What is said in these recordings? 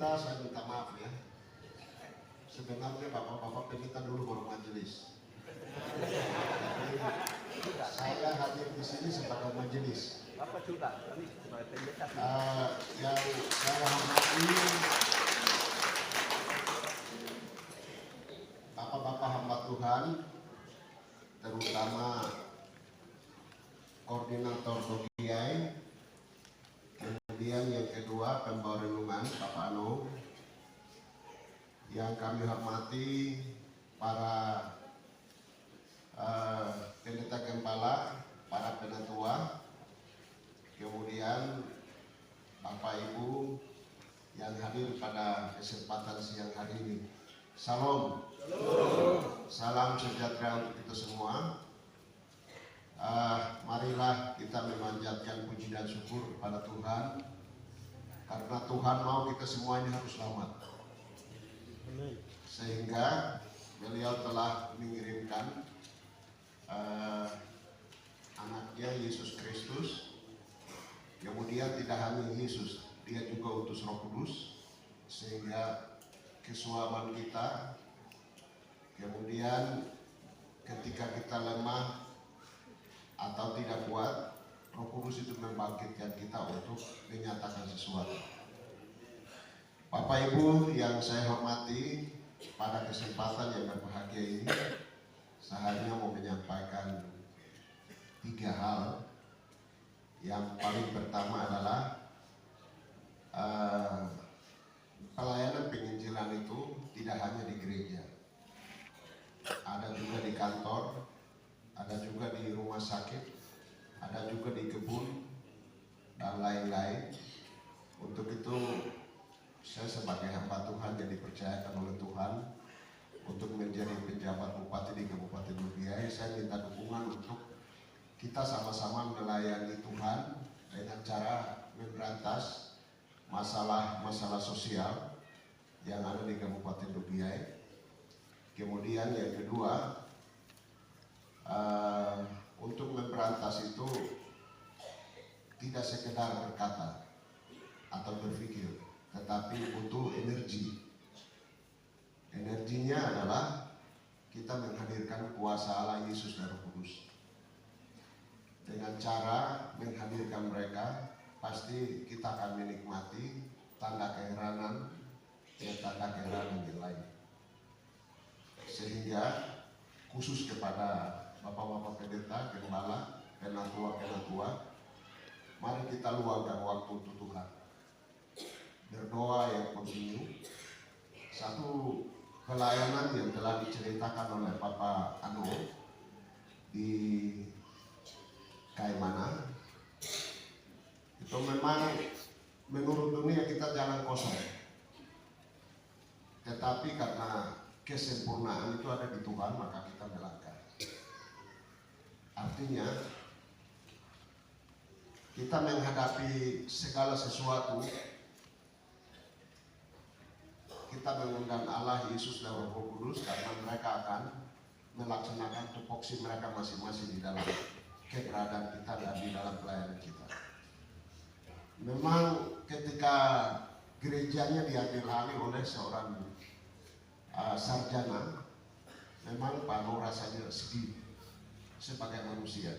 pendeta, saya minta maaf ya. Sebenarnya bapak-bapak pendeta dulu baru majelis. Saya hadir di sini sebagai majelis. Bapak juga, kami sebagai pendeta. Yang saya hormati bapak-bapak hamba Tuhan, terutama koordinator Dogiai, kemudian yang kedua pembawa renungan Bapak Ano, yang kami hormati para pendeta gembala, para penatua, kemudian Bapak Ibu yang hadir pada kesempatan siang hari ini. Salam. Salam sejahtera untuk kita semua. Marilah kita memanjatkan puji dan syukur kepada Tuhan, karena Tuhan mau kita semuanya harus selamat. Sehingga beliau telah mengirimkan anaknya Yesus Kristus. Kemudian tidak hanya Yesus, dia juga utus Roh Kudus, sehingga kesuaman kita, kemudian ketika kita lemah atau tidak kuat, Roh Kudus itu membangkitkan kita untuk menyatakan sesuatu. Bapak Ibu yang saya hormati, pada kesempatan yang berbahagia ini, saya hanya mau menyampaikan 3 hal. Yang paling pertama adalah pelayanan penginjilan itu tidak hanya di gereja, ada juga di kantor, ada juga di rumah sakit, ada juga di kebun, dan lain-lain. Untuk itu saya sebagai hamba Tuhan yang dipercayakan oleh Tuhan untuk menjadi penjabat bupati di Kabupaten Dogiai, saya minta dukungan untuk kita sama-sama melayani Tuhan dengan cara memberantas masalah-masalah sosial yang ada di Kabupaten Dogiai. Kemudian yang kedua, untuk memberantas itu tidak sekedar berkata atau berpikir, tetapi butuh energi. Energinya adalah kita menghadirkan kuasa Allah Yesus dan Roh Kudus. Dengan cara menghadirkan mereka, pasti kita akan menikmati tanda keheranan dan tanda keheranan yang lain. Sehingga khusus kepada bapak-bapak pendeta, gembala, penatua-penatua, mari kita luangkan waktu untuk Tuhan. Berdoa yang kontinu. Satu pelayanan yang telah diceritakan oleh Bapak Ano di Kaimana, itu memang menurut dunia kita jangan kosong, tetapi karena kesempurnaan itu ada di Tuhan, maka kita melangkah. Artinya kita menghadapi segala sesuatu, kita mengundang Allah, Yesus dan Roh Kudus, karena mereka akan melaksanakan tupoksi mereka masing-masing di dalam keberadaan kita dan di dalam pelayanan kita. Memang ketika gerejanya diambil alih oleh seorang sarjana, memang Pak Nur rasanya sedih sebagai manusia.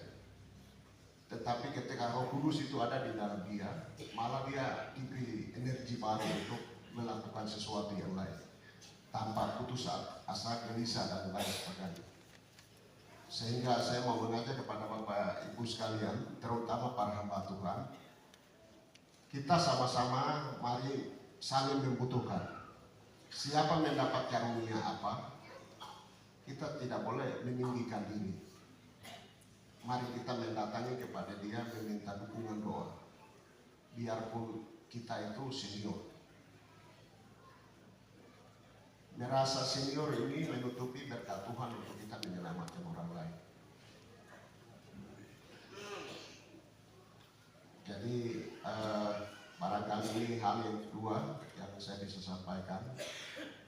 Tetapi ketika Roh Kudus itu ada di dalam dia, malah dia diberi energi baru untuk melakukan sesuatu yang lain tanpa putus asa, gelisah dan lain sebagainya. Sehingga saya mau mengajak kepada Bapak Ibu sekalian, terutama para hamba Tuhan, kita sama-sama mari saling membutuhkan. Siapa mendapat karunia apa, kita tidak boleh meninggikan diri. Mari kita mendatangi kepada dia meminta dukungan doa, biarpun kita itu senior. Merasa senior ini menutupi berkat Tuhan untuk kita menyelamatkan orang lain. Jadi barangkali ini hal yang kedua yang saya bisa sampaikan.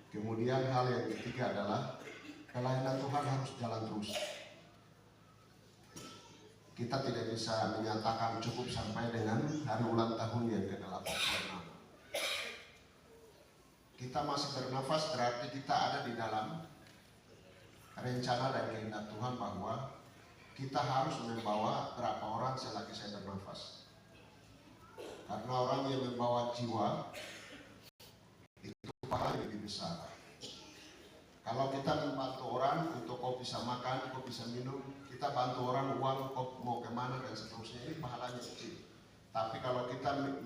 Kemudian hal yang ketiga adalah pelayanan Tuhan harus jalan terus. Kita tidak bisa menyatakan cukup sampai dengan hari ulang tahun yang ke-86. kita masih bernafas berarti kita ada di dalam rencana dan kehendak Tuhan bahwa kita harus membawa berapa orang selagi saya bernafas. Karena orang yang membawa jiwa itu pahala lebih besar. Kalau kita membantu orang untuk kau bisa makan, kau bisa minum, kita bantu orang uang, kau mau kemana dan seterusnya, ini pahalanya kecil. Tapi kalau kita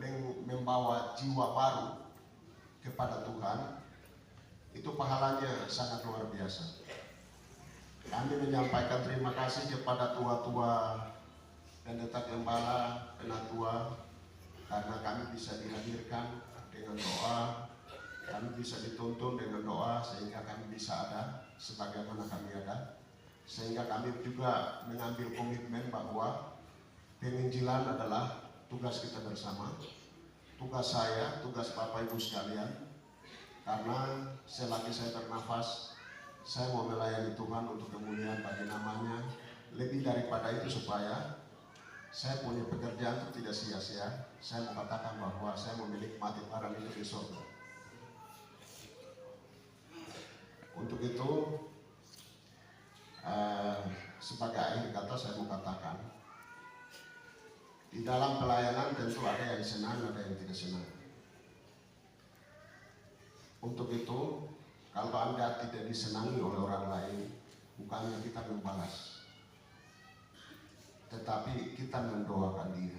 membawa jiwa baru kepada Tuhan, itu pahalanya sangat luar biasa. Kami menyampaikan terima kasih kepada tua-tua, pendeta gembala, penatua, karena kami bisa dihadirkan dengan doa, kami bisa dituntun dengan doa sehingga kami bisa ada sebagaimana kami ada. Sehingga kami juga mengambil komitmen bahwa penginjilan adalah tugas kita bersama, tugas saya, tugas Bapak Ibu sekalian. Karena selagi saya bernafas, saya mau melayani Tuhan untuk kemuliaan bagi namanya. Lebih daripada itu supaya saya punya pekerjaan itu tidak sia-sia. Saya mau katakan bahwa saya memiliki mati barang itu di surga. Untuk itu, sebagai akhir kata saya mau katakan, di dalam pelayanan tentu ada yang senang, ada yang tidak senang. Untuk itu, kalau Anda tidak disenangi oleh orang lain, bukannya kita membalas, tetapi kita mendoakan dia.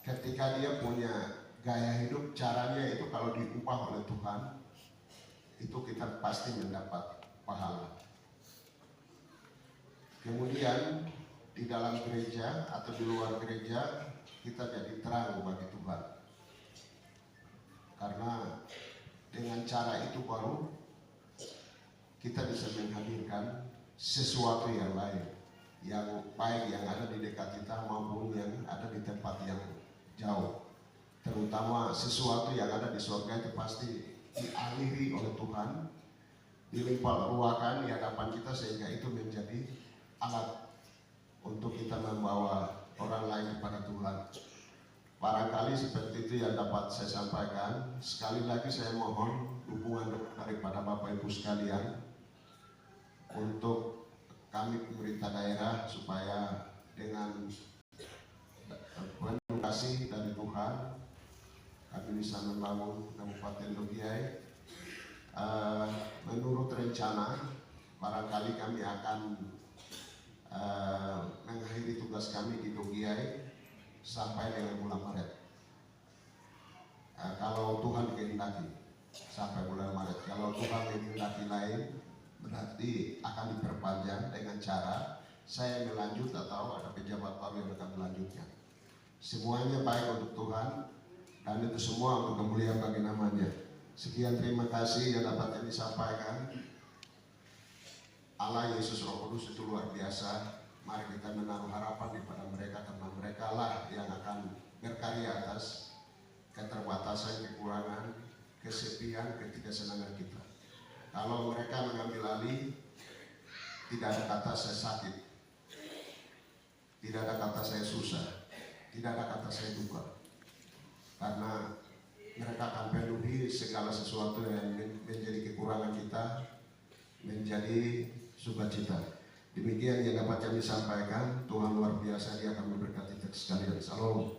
Ketika dia punya gaya hidup, caranya itu kalau diubah oleh Tuhan, itu kita pasti mendapat pahala. Kemudian di dalam gereja atau di luar gereja kita jadi terang bagi Tuhan. Karena dengan cara itu baru kita bisa menghadirkan sesuatu yang lain, yang baik yang ada di dekat kita maupun yang ada di tempat yang jauh. Terutama sesuatu yang ada di surga itu pasti dialiri oleh Tuhan, dilimpah ruahkan di hadapan kita sehingga itu menjadi alat untuk kita membawa orang lain kepada Tuhan. Barangkali seperti itu yang dapat saya sampaikan. Sekali lagi saya mohon dukungan daripada Bapak Ibu sekalian untuk kami pemerintah daerah supaya dengan penuh kasih dari Tuhan kami bisa membangun Kabupaten Dogiai. Menurut rencana barangkali kami akan mengakhiri tugas kami di Dogiai sampai dengan bulan Maret. Kalau Tuhan kehendaki sampai bulan Maret. Kalau Tuhan kehendaki lain berarti akan diperpanjang dengan cara saya melanjut atau ada pejabat baru yang akan melanjutkan. Semuanya baik untuk Tuhan dan itu semua untuk kemuliaan bagi namanya. Sekian terima kasih yang dapat kami sampaikan. Allah Yesus Roh Kudus itu luar biasa. Mari kita menaruh harapan kepada mereka karena mereka lah yang akan berkarya atas keterbatasan, kekurangan, kesepian, ketidaksenangan kita. Kalau mereka mengambil alih, tidak ada kata saya sakit, tidak ada kata saya susah, tidak ada kata saya duka. Karena mereka akan penuhi segala sesuatu yang menjadi kekurangan kita, menjadi sukacita. Demikian yang dapat kami sampaikan. Tuhan luar biasa, Dia akan memberkati kita sekalian. Salam.